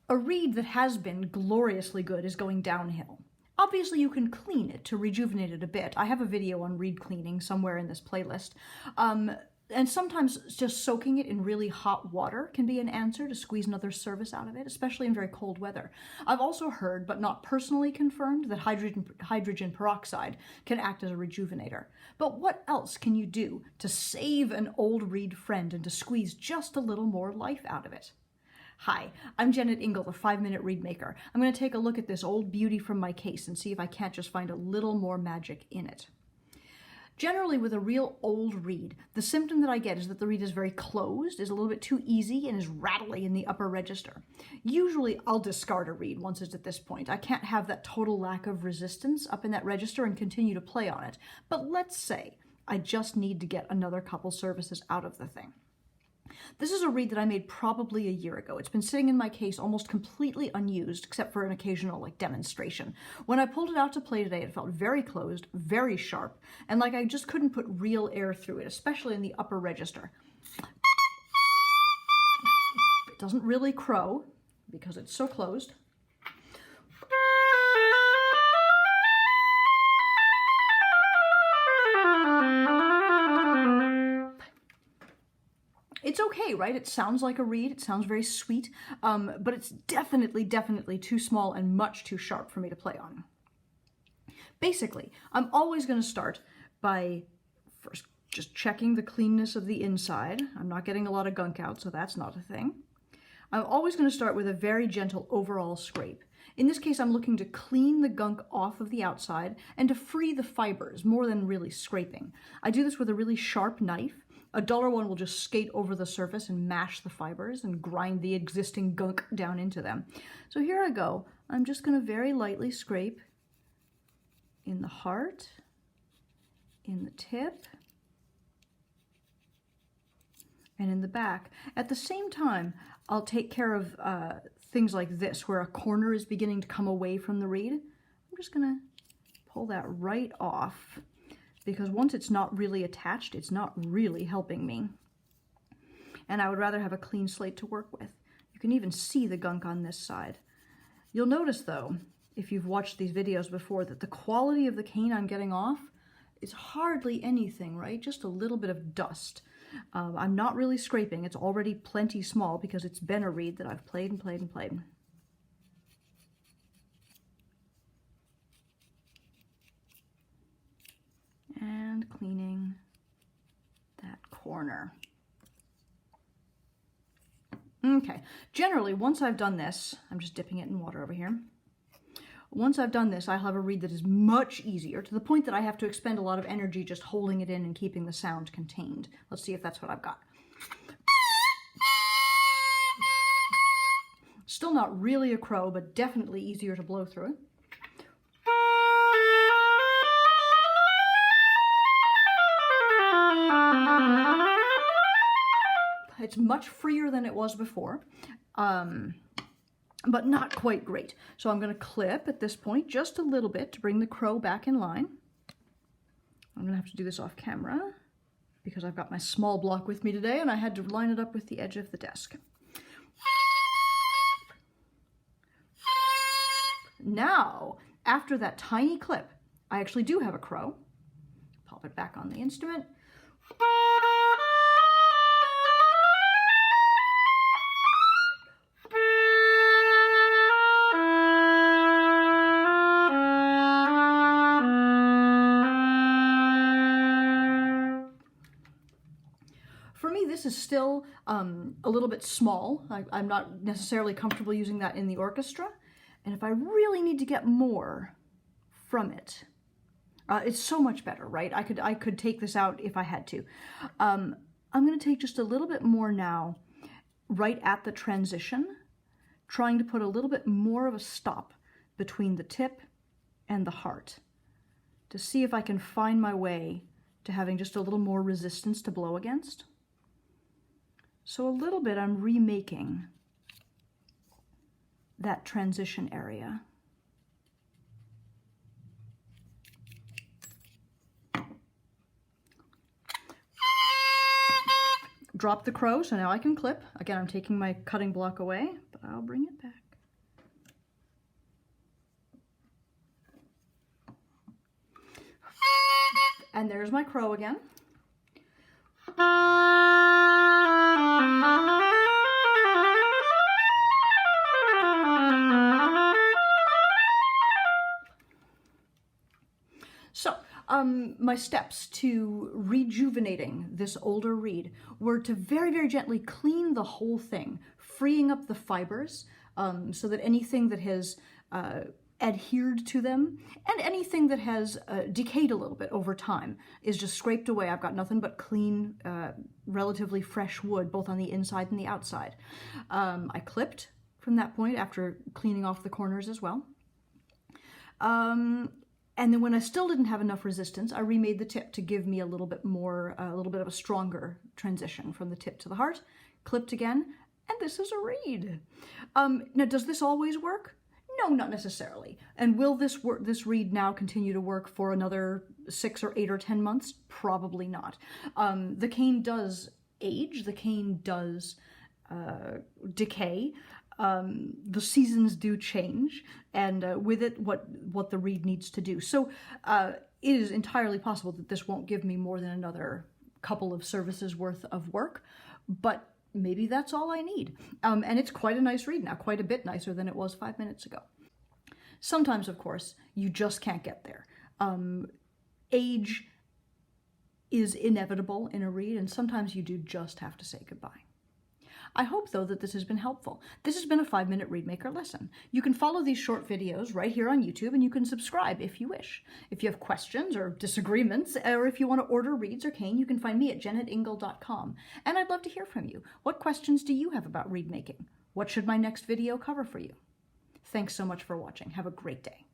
A reed that has been gloriously good is going downhill. Obviously, you can clean it to rejuvenate it a bit. I have a video on reed cleaning somewhere in this playlist. And sometimes just soaking it in really hot water can be an answer to squeeze another service out of it, especially in very cold weather. I've also heard, but not personally confirmed, that hydrogen peroxide can act as a rejuvenator. But what else can you do to save an old reed friend and to squeeze just a little more life out of it? Hi, I'm Jennet Ingle, the 5 Minute Reedmaker. I'm going to take a look at this old beauty from my case and see if I can't just find a little more magic in it. Generally, with a real old reed, the symptom that I get is that the reed is very closed, is a little bit too easy, and is rattly in the upper register. Usually, I'll discard a reed once it's at this point. I can't have that total lack of resistance up in that register and continue to play on it. But let's say I just need to get another couple services out of the thing. This is a reed that I made probably a year ago. It's been sitting in my case almost completely unused, except for an occasional demonstration. When I pulled it out to play today, it felt very closed, very sharp, and like I just couldn't put real air through it, especially in the upper register. It doesn't really crow because it's so closed. It's okay, right? It sounds like a reed. It sounds very sweet, but it's definitely too small and much too sharp for me to play on. Basically, I'm always going to start by first just checking the cleanness of the inside. I'm not getting a lot of gunk out, so that's not a thing. I'm always going to start with a very gentle overall scrape. In this case, I'm looking to clean the gunk off of the outside and to free the fibers more than really scraping. I do this with a really sharp knife. A duller one will just skate over the surface and mash the fibers and grind the existing gunk down into them. So here I go. I'm just going to very lightly scrape in the heart, in the tip, and in the back. At the same time, I'll take care of things like this, where a corner is beginning to come away from the reed. I'm just going to pull that right off, because once it's not really attached, it's not really helping me. And I would rather have a clean slate to work with. You can even see the gunk on this side. You'll notice, though, if you've watched these videos before, that the quality of the cane I'm getting off is hardly anything, right? Just a little bit of dust. I'm not really scraping. It's already plenty small because it's been a reed that I've played and played and played. And cleaning that corner. Okay, generally, once I've done this, I'm just dipping it in water over here. Once I've done this, I'll have a reed that is much easier, to the point that I have to expend a lot of energy just holding it in and keeping the sound contained. Let's see if that's what I've got. Still not really a crow, but definitely easier to blow through. It's much freer than it was before, but not quite great. So I'm going to clip at this point just a little bit to bring the crow back in line. I'm going to have to do this off camera because I've got my small block with me today and I had to line it up with the edge of the desk. Now, after that tiny clip, I actually do have a crow. Pop it back on the instrument. For me, this is still a little bit small. I'm not necessarily comfortable using that in the orchestra. And if I really need to get more from it, it's so much better, right? I could take this out if I had to. I'm going to take just a little bit more now, right at the transition, trying to put a little bit more of a stop between the tip and the heart, to see if I can find my way to having just a little more resistance to blow against. So a little bit I'm remaking that transition area. Drop the crow, so now I can clip. Again, I'm taking my cutting block away, but I'll bring it back. And there's my crow again. So, my steps to rejuvenating this older reed were to very, very gently clean the whole thing, freeing up the fibers so that anything that has adhered to them and anything that has decayed a little bit over time is just scraped away. I've got nothing but clean, relatively fresh wood, both on the inside and the outside. I clipped from that point after cleaning off the corners as well. And then when I still didn't have enough resistance, I remade the tip to give me a little bit more, a little bit of a stronger transition from the tip to the heart. Clipped again, and this is a reed. Now, does this always work? No, not necessarily. And will this reed now continue to work for another 6 or 8 or 10 months? Probably not. The cane does age. The cane does decay. The seasons do change, and with it, what the reed needs to do. So it is entirely possible that this won't give me more than another couple of services worth of work, but maybe that's all I need. And it's quite a nice reed now, quite a bit nicer than it was 5 minutes ago. Sometimes, of course, you just can't get there. Age is inevitable in a reed, and sometimes you do just have to say goodbye. I hope, though, that this has been helpful. This has been a 5-Minute Reedmaker lesson. You can follow these short videos right here on YouTube, and you can subscribe if you wish. If you have questions or disagreements, or if you want to order reeds or cane, you can find me at jennetingle.com. And I'd love to hear from you. What questions do you have about reed making? What should my next video cover for you? Thanks so much for watching. Have a great day.